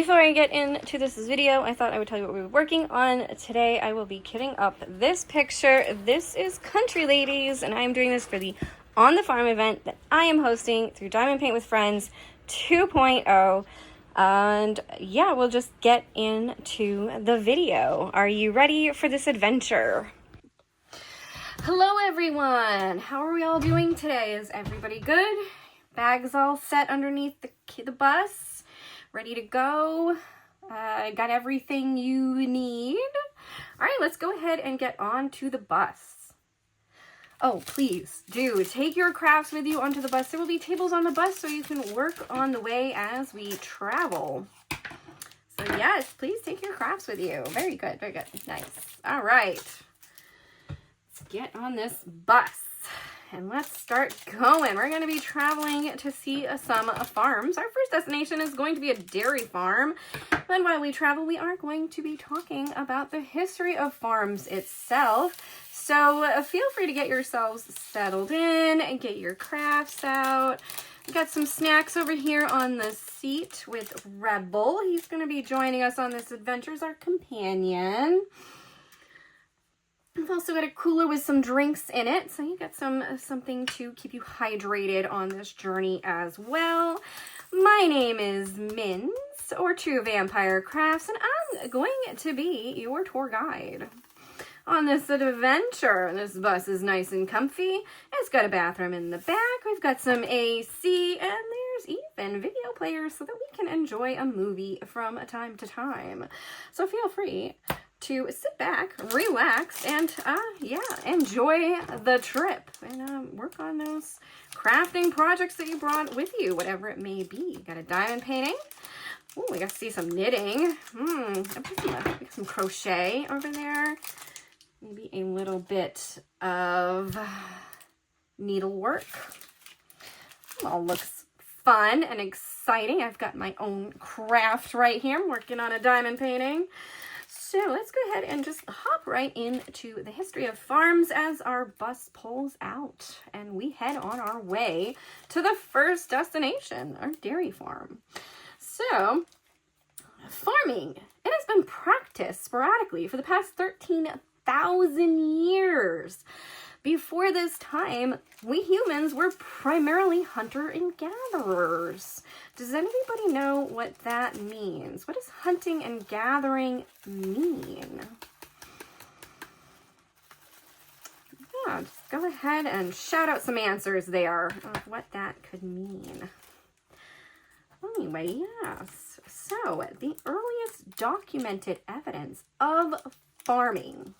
before I get into this video, I thought I would tell you what we were working on today. I will be kitting up this picture. This is Country Ladies, and I'm doing this for the On the Farm event that I am hosting through Diamond Paint with Friends 2.0. And yeah, we'll just get into the video. Are you ready for this adventure? Hello everyone! How are we all doing today? Is everybody good? Bags all set underneath the bus? Ready to go? Got everything you need? Alright, let's go ahead and get on to the bus. Oh, please do take your crafts with you onto the bus. There will be tables on the bus so you can work on the way as we travel. So yes, please take your crafts with you. Very good, very good. Nice. Alright. Let's get on this bus. And let's start going. We're going to be traveling to see some farms. Our first destination is going to be a dairy farm. And while we travel, we are going to be talking about the history of farms itself. So feel free to get yourselves settled in and get your crafts out. We got some snacks over here on the seat with Rebel. He's going to be joining us on this adventure as our companion. We've also got a cooler with some drinks in it, so you got something to keep you hydrated on this journey as well. My name is Minz, or Truvampire Crafts, and I'm going to be your tour guide on this adventure. This bus is nice and comfy. It's got a bathroom in the back. We've got some AC, and there's even video players so that we can enjoy a movie from time to time. So feel free to sit back, relax, and enjoy the trip and work on those crafting projects that you brought with you, whatever it may be. Got a diamond painting. Oh, we got to see some knitting. Got some crochet over there. Maybe a little bit of needlework. All looks fun and exciting. I've got my own craft right here. I'm working on a diamond painting. So let's go ahead and just hop right into the history of farms as our bus pulls out and we head on our way to the first destination, our dairy farm. So, farming, it has been practiced sporadically for the past 13,000 years. Before this time, we humans were primarily hunter and gatherers. Does anybody know what that means? What does hunting and gathering mean? Yeah, just go ahead and shout out some answers there of what that could mean. Anyway, yes. So, the earliest documented evidence of farming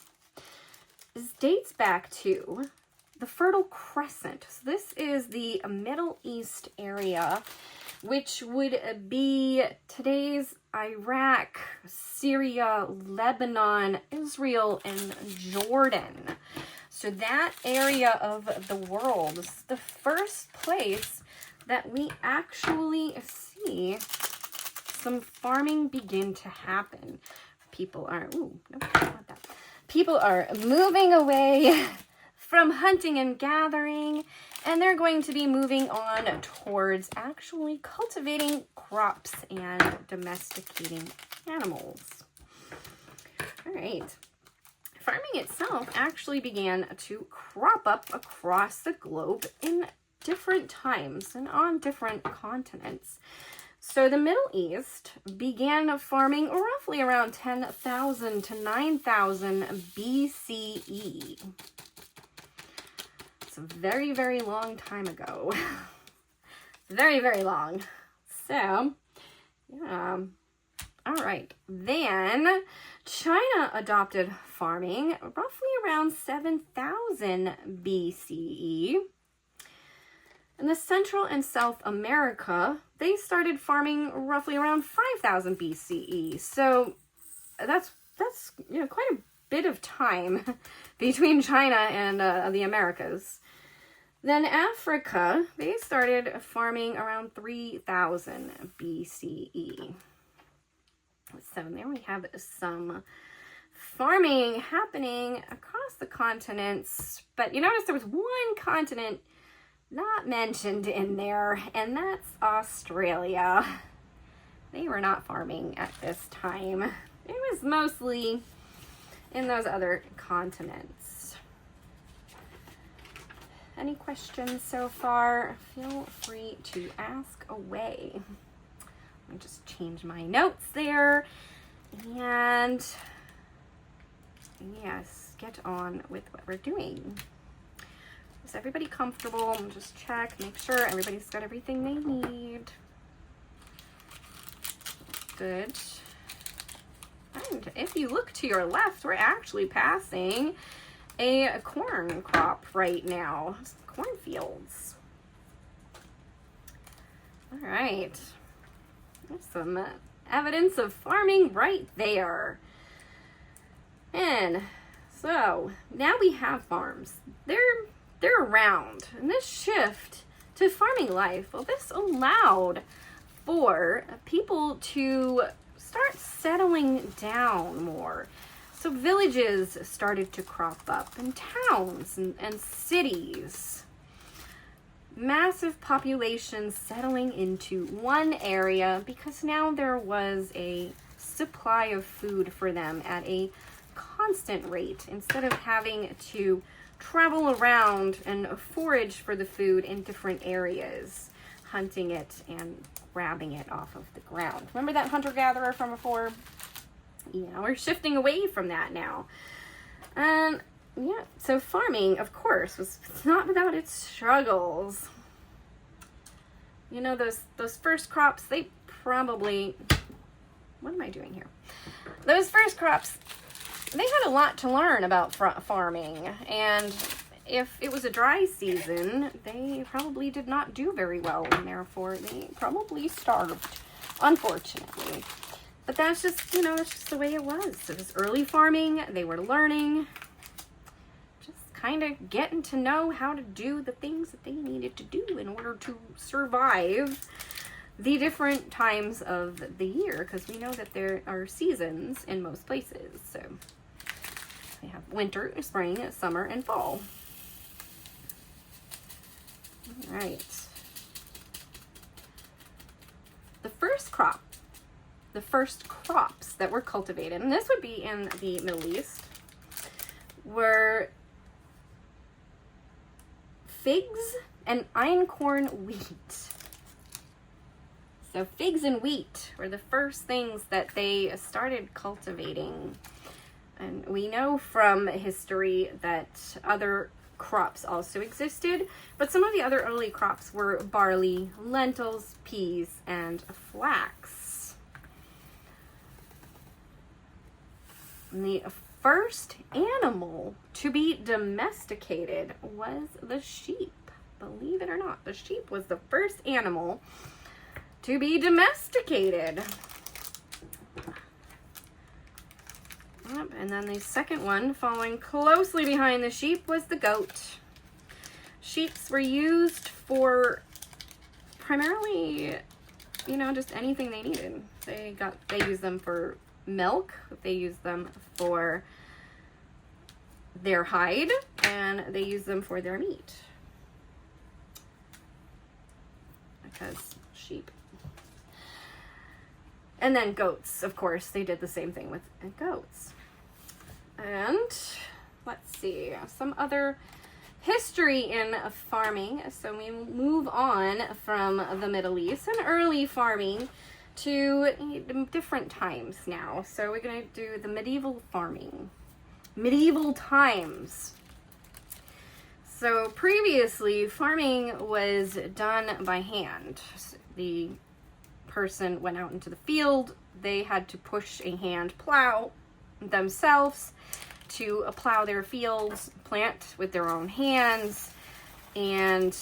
dates back to the Fertile Crescent. So this is the Middle East area, which would be today's Iraq, Syria, Lebanon, Israel, and Jordan. So that area of the world is the first place that we actually see some farming begin to happen. People are, People are moving away from hunting and gathering, and they're going to be moving on towards actually cultivating crops and domesticating animals. All right. Farming itself actually began to crop up across the globe in different times and on different continents. So the Middle East began farming roughly around 10,000 to 9,000 BCE. It's a very, very long time ago. Very, very long. So, yeah. All right. Then China adopted farming roughly around 7,000 BCE. In the Central and South America, they started farming roughly around 5,000 BCE. So that's quite a bit of time between China and the Americas. Then Africa, they started farming around 3,000 BCE. So there we have some farming happening across the continents. But you notice there was one continent not mentioned in there, and that's Australia. they were not farming at this time. It was mostly in those other continents. Any questions so far? Feel free to ask away. Let me just change my notes there. And yes, get on with what we're doing. Is everybody comfortable? I'm just check, make sure everybody's got everything they need. Good. And if you look to your left, we're actually passing a corn crop right now. Cornfields. All right. There's some evidence of farming right there. And so now we have farms. They're around. And this shift to farming life, well, this allowed for people to start settling down more. So villages started to crop up, and towns and cities. Massive populations settling into one area because now there was a supply of food for them at a constant rate instead of having to travel around and forage for the food in different areas, hunting it and grabbing it off of the ground. Remember that hunter-gatherer from before? Yeah, we're shifting away from that now. And yeah, so farming, of course, was not without its struggles. You know, those first crops, they probably, what am I doing here? Those first crops, they had a lot to learn about farming. And if it was a dry season, they probably did not do very well, and therefore they probably starved, unfortunately. But that's just, you know, that's just the way it was. It was early farming. They were learning, just kind of getting to know how to do the things that they needed to do in order to survive the different times of the year, because we know that there are seasons in most places. So we have winter, spring, summer, and fall. All right. The first crops that were cultivated, and this would be in the Middle East, were figs and einkorn wheat. So figs and wheat were the first things that they started cultivating. And we know from history that other crops also existed, but some of the other early crops were barley, lentils, peas, and flax. And the first animal to be domesticated was the sheep. Believe it or not, the sheep was the first animal to be domesticated. Yep, and then the second one, following closely behind the sheep, was the goat. Sheeps were used for primarily, you know, just anything they needed. They used them for milk, they used them for their hide, and they used them for their meat. Because sheep. And then goats, of course, they did the same thing with goats. And let's see, some other history in farming. So we move on from the Middle East and early farming to different times now. So we're going to do the medieval farming. Medieval times. So previously, farming was done by hand. The person went out into the field. They had to push a hand plow themselves to plow their fields, plant with their own hands, and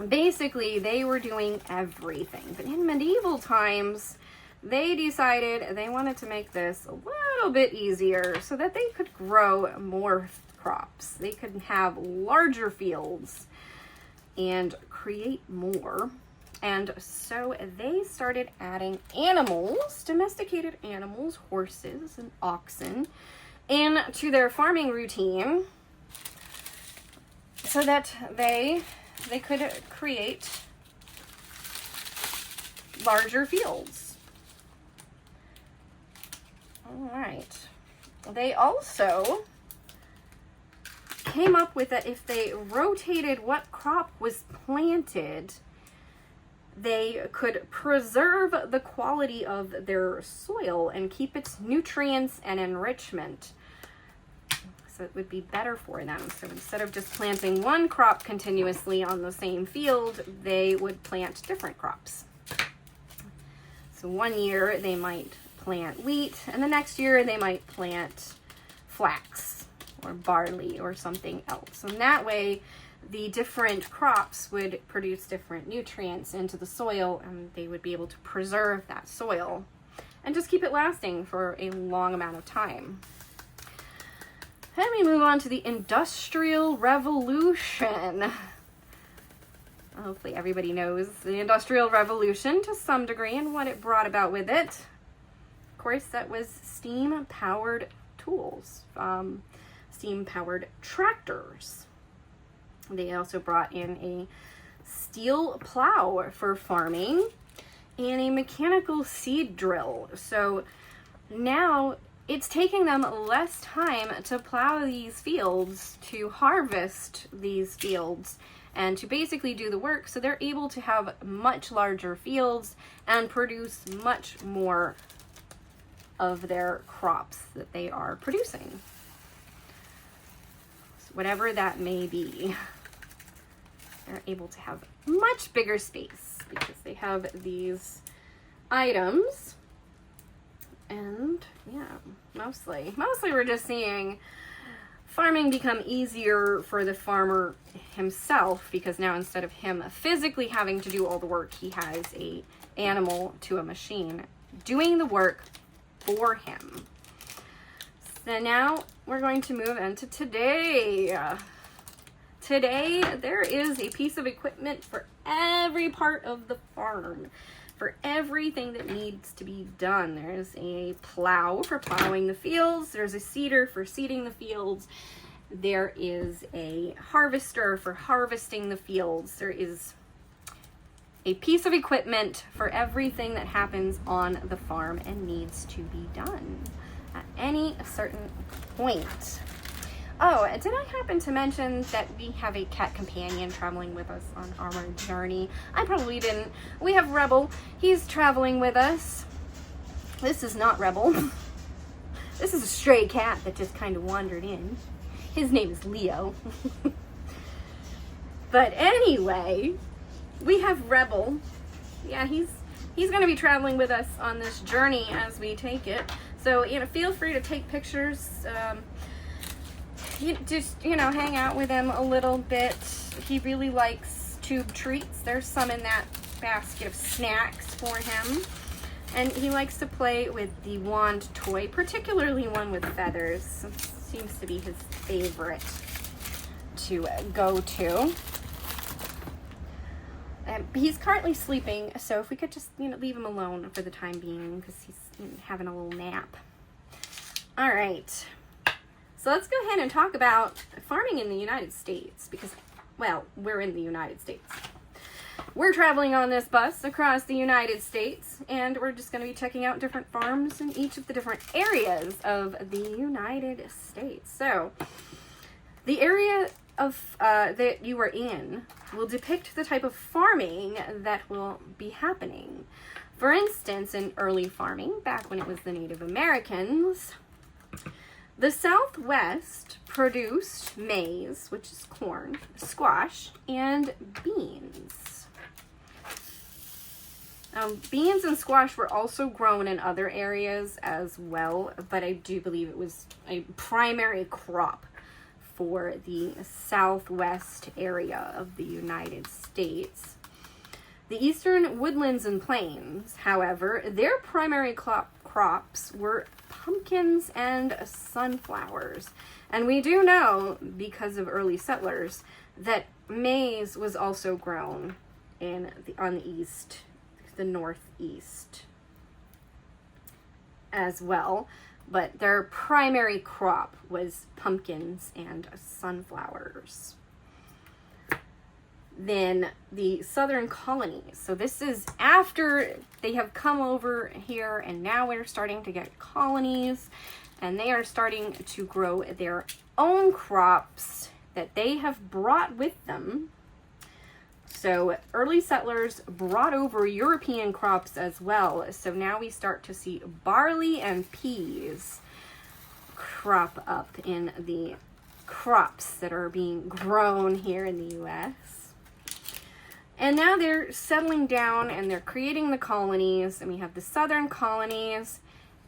basically they were doing everything. But in medieval times, they decided they wanted to make this a little bit easier so that they could grow more crops. They could have larger fields and create more. And so they started adding animals, domesticated animals, horses and oxen, into their farming routine so that they could create larger fields. All right. They also came up with that if they rotated what crop was planted, they could preserve the quality of their soil and keep its nutrients and enrichment. So it would be better for them. So instead of just planting one crop continuously on the same field, they would plant different crops. So one year they might plant wheat, and the next year they might plant flax or barley or something else. And that way the different crops would produce different nutrients into the soil, and they would be able to preserve that soil and just keep it lasting for a long amount of time. Then we move on to the Industrial Revolution. Hopefully everybody knows the Industrial Revolution to some degree and what it brought about with it. Of course, that was steam-powered tools, steam-powered tractors. They also brought in a steel plow for farming and a mechanical seed drill. So now it's taking them less time to plow these fields, to harvest these fields, and to basically do the work. So they're able to have much larger fields and produce much more of their crops that they are producing. So whatever that may be, they're able to have much bigger space because they have these items. And yeah, mostly we're just seeing farming become easier for the farmer himself, because now instead of him physically having to do all the work, he has a animal to a machine doing the work for him. So now we're going to move into today. Today, there is a piece of equipment for every part of the farm, for everything that needs to be done. There's a plow for plowing the fields. There's a seeder for seeding the fields. There is a harvester for harvesting the fields. There is a piece of equipment for everything that happens on the farm and needs to be done at any certain point. Oh, did I happen to mention that we have a cat companion traveling with us on our journey? I probably didn't. We have Rebel. He's traveling with us. This is not Rebel. This is a stray cat that just kind of wandered in. His name is Leo. But anyway, we have Rebel. Yeah, he's going to be traveling with us on this journey as we take it. So, feel free to take pictures. Hang out with him a little bit. He really likes tube treats. There's some in that basket of snacks for him. And he likes to play with the wand toy, particularly one with feathers. It seems to be his favorite to go to. He's currently sleeping, so if we could just, leave him alone for the time being, because he's having a little nap. All right. So let's go ahead and talk about farming in the United States, because, well, we're in the United States. We're traveling on this bus across the United States, and we're just going to be checking out different farms in each of the different areas of the United States. So the area of that you are in will depict the type of farming that will be happening. For instance, in early farming, back when it was the Native Americans, the Southwest produced maize, which is corn, squash, and beans. Beans and squash were also grown in other areas as well, but I do believe it was a primary crop for the Southwest area of the United States. The eastern woodlands and plains, however, their primary crops were pumpkins and sunflowers. And we do know, because of early settlers, that maize was also grown on the east, the northeast as well. But their primary crop was pumpkins and sunflowers. than the southern colonies. So this is after they have come over here, and now we're starting to get colonies, and they are starting to grow their own crops that they have brought with them. So early settlers brought over European crops as well. So now we start to see barley and peas crop up in the crops that are being grown here in the US. And now they're settling down and they're creating the colonies, and we have the southern colonies,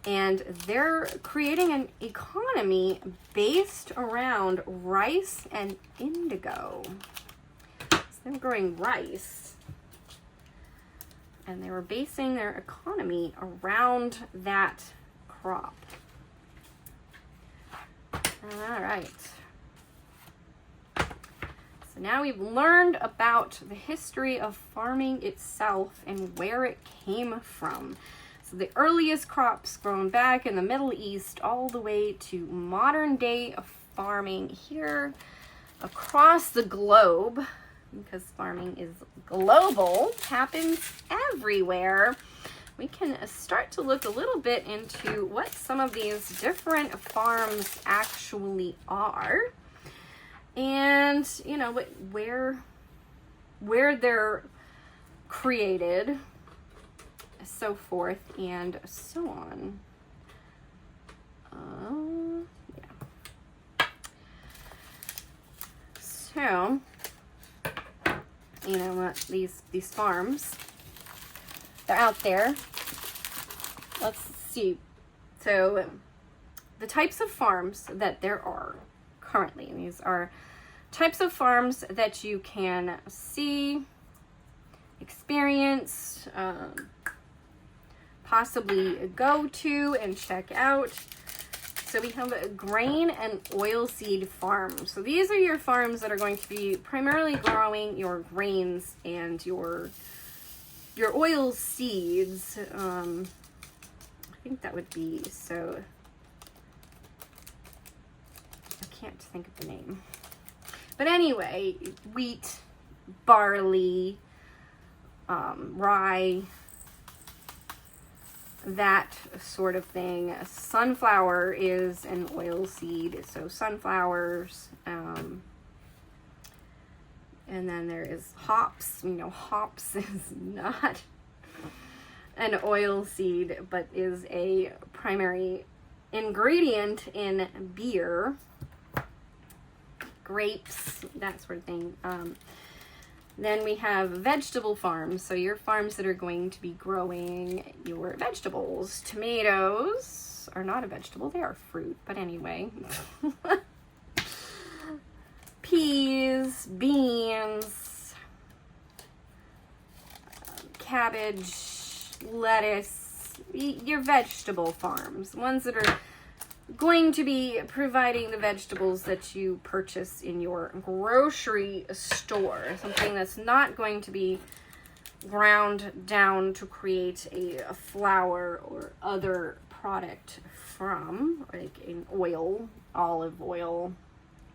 and they're creating an economy based around rice and indigo. So they're growing rice, and they were basing their economy around that crop. All right. So now we've learned about the history of farming itself and where it came from. So the earliest crops grown back in the Middle East all the way to modern day farming here across the globe, because farming is global, happens everywhere. We can start to look a little bit into what some of these different farms actually are, and you know where they're created, so forth and so on. Yeah. So, you know what, these farms, they're out there. Let's see. So the types of farms that there are currently, these are types of farms that you can see, experience, possibly go to and check out. So we have a grain and oilseed farms. So these are your farms that are going to be primarily growing your grains and your oil seeds. I think that would be, so I can't think of the name. But anyway, wheat, barley, rye, that sort of thing. Sunflower is an oil seed, so sunflowers. And then there is hops. You know, hops is not an oil seed, but is a primary ingredient in beer. Grapes, that sort of thing. Then we have vegetable farms. So your farms that are going to be growing your vegetables. Tomatoes are not a vegetable, they are fruit, but anyway. Peas, beans, cabbage, lettuce, your vegetable farms. Ones that are going to be providing the vegetables that you purchase in your grocery store. Something that's not going to be ground down to create a flour or other product from, like in oil, olive oil,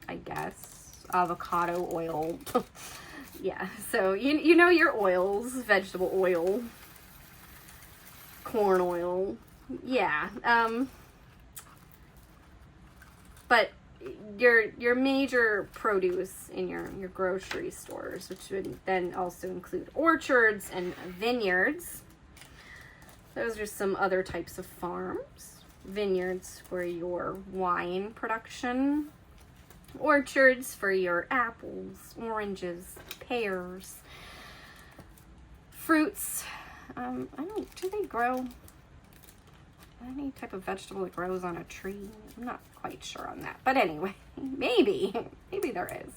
I guess, avocado oil. Yeah, so you know your oils, vegetable oil, corn oil, yeah. But your major produce in your grocery stores, which would then also include orchards and vineyards. Those are some other types of farms. Vineyards for your wine production. Orchards for your apples, oranges, pears. Fruits. Do they grow any type of vegetable that grows on a tree? I'm not quite sure on that. But anyway, maybe there is.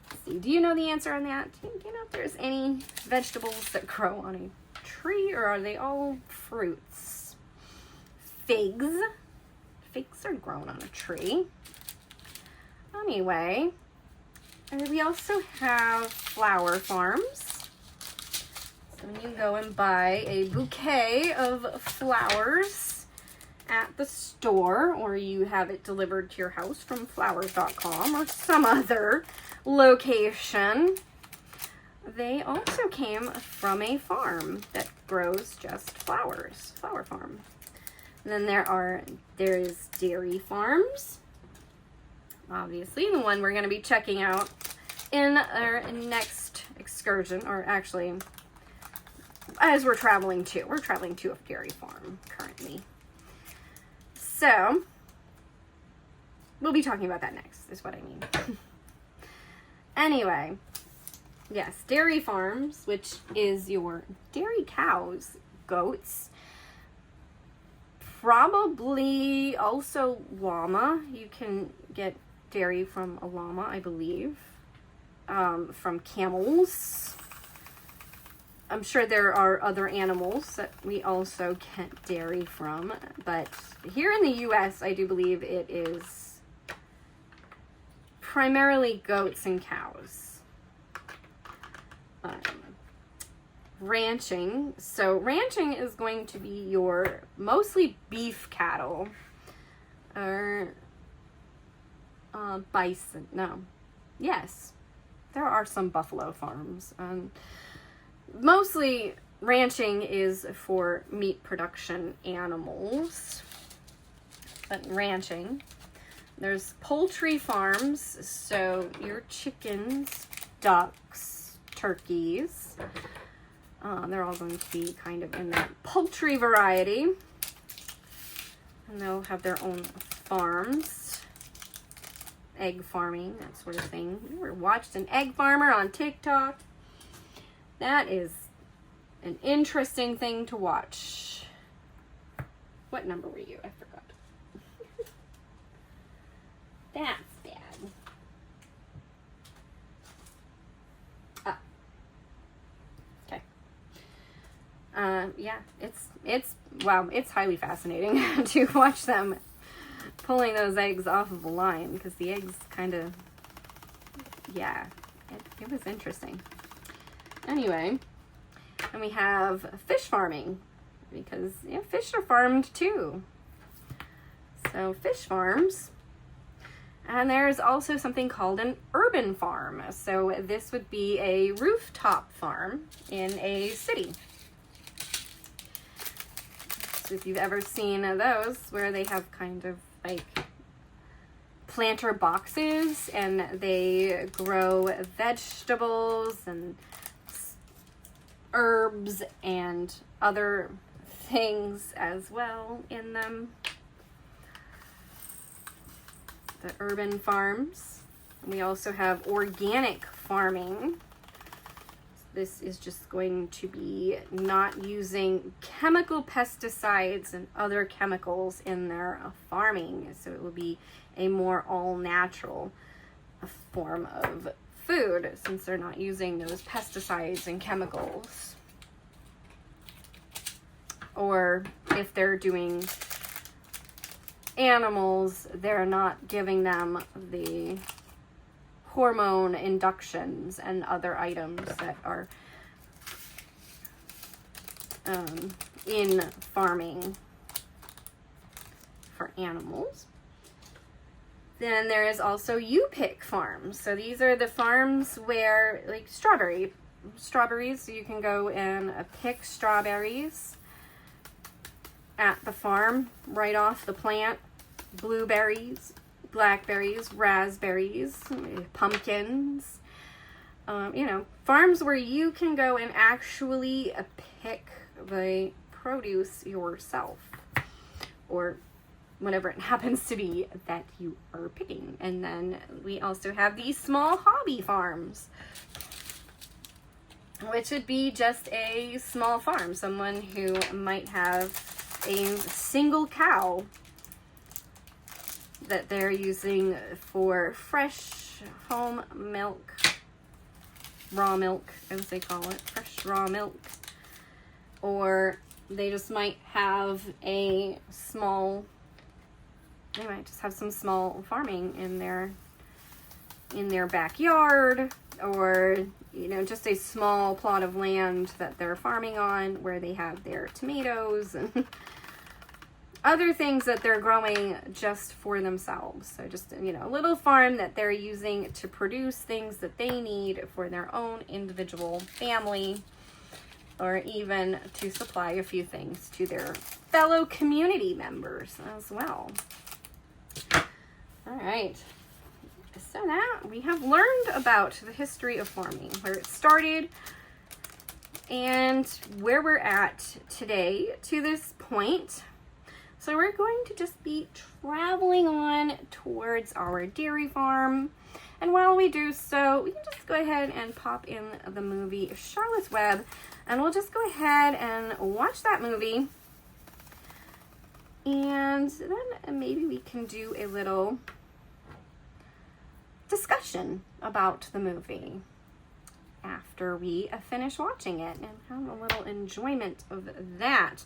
Let's see, do you know the answer on that? Do you know if there's any vegetables that grow on a tree, or are they all fruits? Figs. Figs are grown on a tree. Anyway, and we also have flower farms. So when you go and buy a bouquet of flowers at the store, or you have it delivered to your house from flowers.com or some other location. They also came from a farm that grows just flowers, flower farm. And then there is dairy farms. Obviously, the one we're going to be checking out in our next excursion, or actually, as we're traveling to a dairy farm currently. So, we'll be talking about that next, is what I mean. Anyway, yes, dairy farms, which is your dairy cows, goats, probably also llama. You can get dairy from a llama, I believe, from camels. I'm sure there are other animals that we also get dairy from, but here in the US, I do believe it is primarily goats and cows. Ranching. So ranching is going to be your mostly beef cattle, or bison. No. Yes. There are some buffalo farms. Mostly ranching is for meat production animals. But ranching. There's poultry farms, so your chickens, ducks, turkeys. They're all going to be kind of in that poultry variety. And they'll have their own farms. Egg farming, that sort of thing. You ever watched an egg farmer on TikTok? That is an interesting thing to watch. What number were you? I forgot. That's bad. Yeah, it's highly fascinating to watch them pulling those eggs off of the line, because the eggs kind of, yeah, it was interesting. Anyway, and we have fish farming, because yeah, fish are farmed too. So fish farms. And there's also something called an urban farm. So this would be a rooftop farm in a city. So if you've ever seen those, where they have kind of like planter boxes and they grow vegetables and herbs and other things as well in them. The urban farms. We also have organic farming. This is just going to be not using chemical pesticides and other chemicals in their farming. So it will be a more all-natural form of food, since they're not using those pesticides and chemicals. Or if they're doing animals, they're not giving them the hormone inductions and other items that are in farming for animals. Then there is also you-pick farms. So these are the farms where, like, strawberries, so you can go and pick strawberries at the farm right off the plant. Blueberries, blackberries, raspberries, pumpkins, you know, farms where you can go and actually pick the produce yourself, or whatever it happens to be that you are picking. And then we also have these small hobby farms, which would be just a small farm. Someone who might have a single cow that they're using for fresh home milk, raw milk as they call it, fresh raw milk. Or they just might have a small, they might just have some small farming in their backyard, or, you know, just a small plot of land that they're farming on where they have their tomatoes and other things that they're growing just for themselves. So just, you know, a little farm that they're using to produce things that they need for their own individual family, or even to supply a few things to their fellow community members as well. All right. So now we have learned about the history of farming, where it started and where we're at today to this point. So we're going to just be traveling on towards our dairy farm. And while we do so, we can just go ahead and pop in the movie Charlotte's Web, and we'll just go ahead and watch that movie. And then maybe we can do a little discussion about the movie after we finish watching it and have a little enjoyment of that.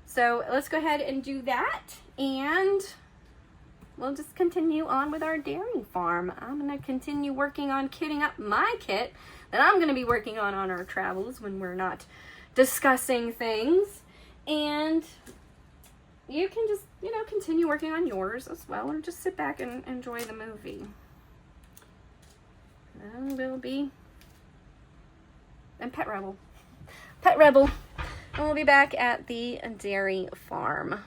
So let's go ahead and do that, and we'll just continue on with our dairy farm. I'm going to continue working on kitting up my kit that I'm going to be working on our travels when we're not discussing things. And you can just, you know, continue working on yours as well, or just sit back and enjoy the movie. And we'll be... and Pet Rebel. Pet Rebel. And we'll be back at the dairy farm.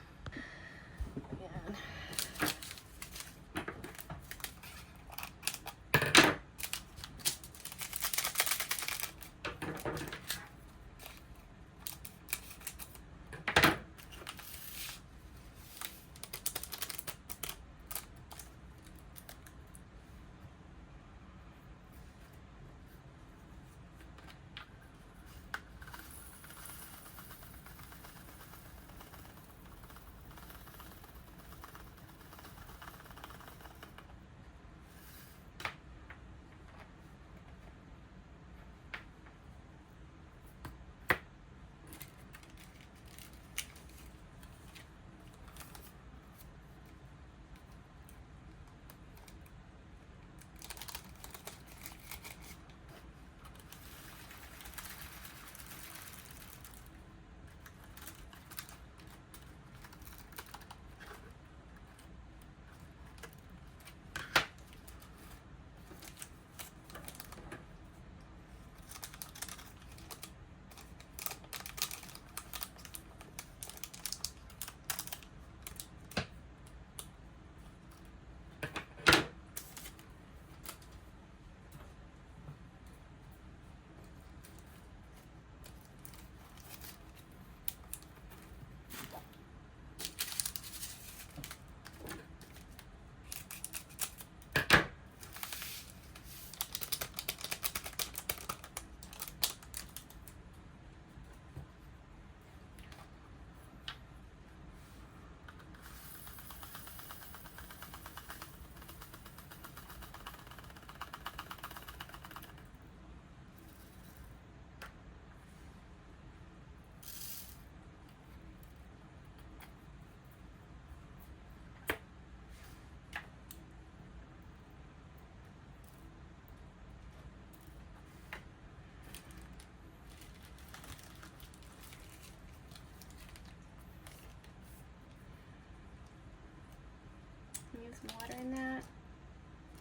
Some water in that.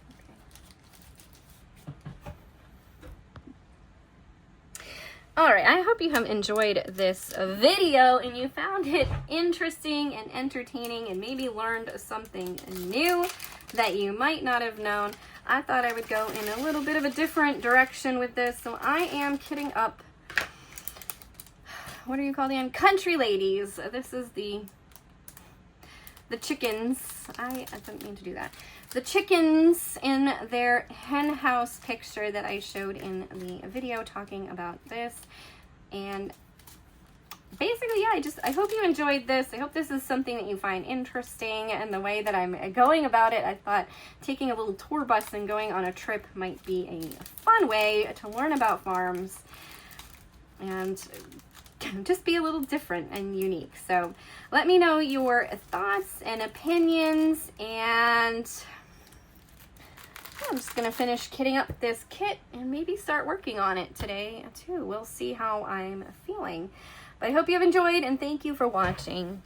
Okay. Alright, I hope you have enjoyed this video and you found it interesting and entertaining and maybe learned something new that you might not have known. I thought I would go in a little bit of a different direction with this, so I am kitting up, what do you call them? Country ladies. This is the chickens. I didn't mean to do that. The chickens in their hen house picture that I showed in the video talking about this. And basically, yeah, I hope you enjoyed this. I hope this is something that you find interesting, and the way that I'm going about it, I thought taking a little tour bus and going on a trip might be a fun way to learn about farms and just be a little different and unique. So let me know your thoughts and opinions, and I'm just gonna finish kitting up this kit and maybe start working on it today too. We'll see how I'm feeling. But I hope you have enjoyed, and thank you for watching.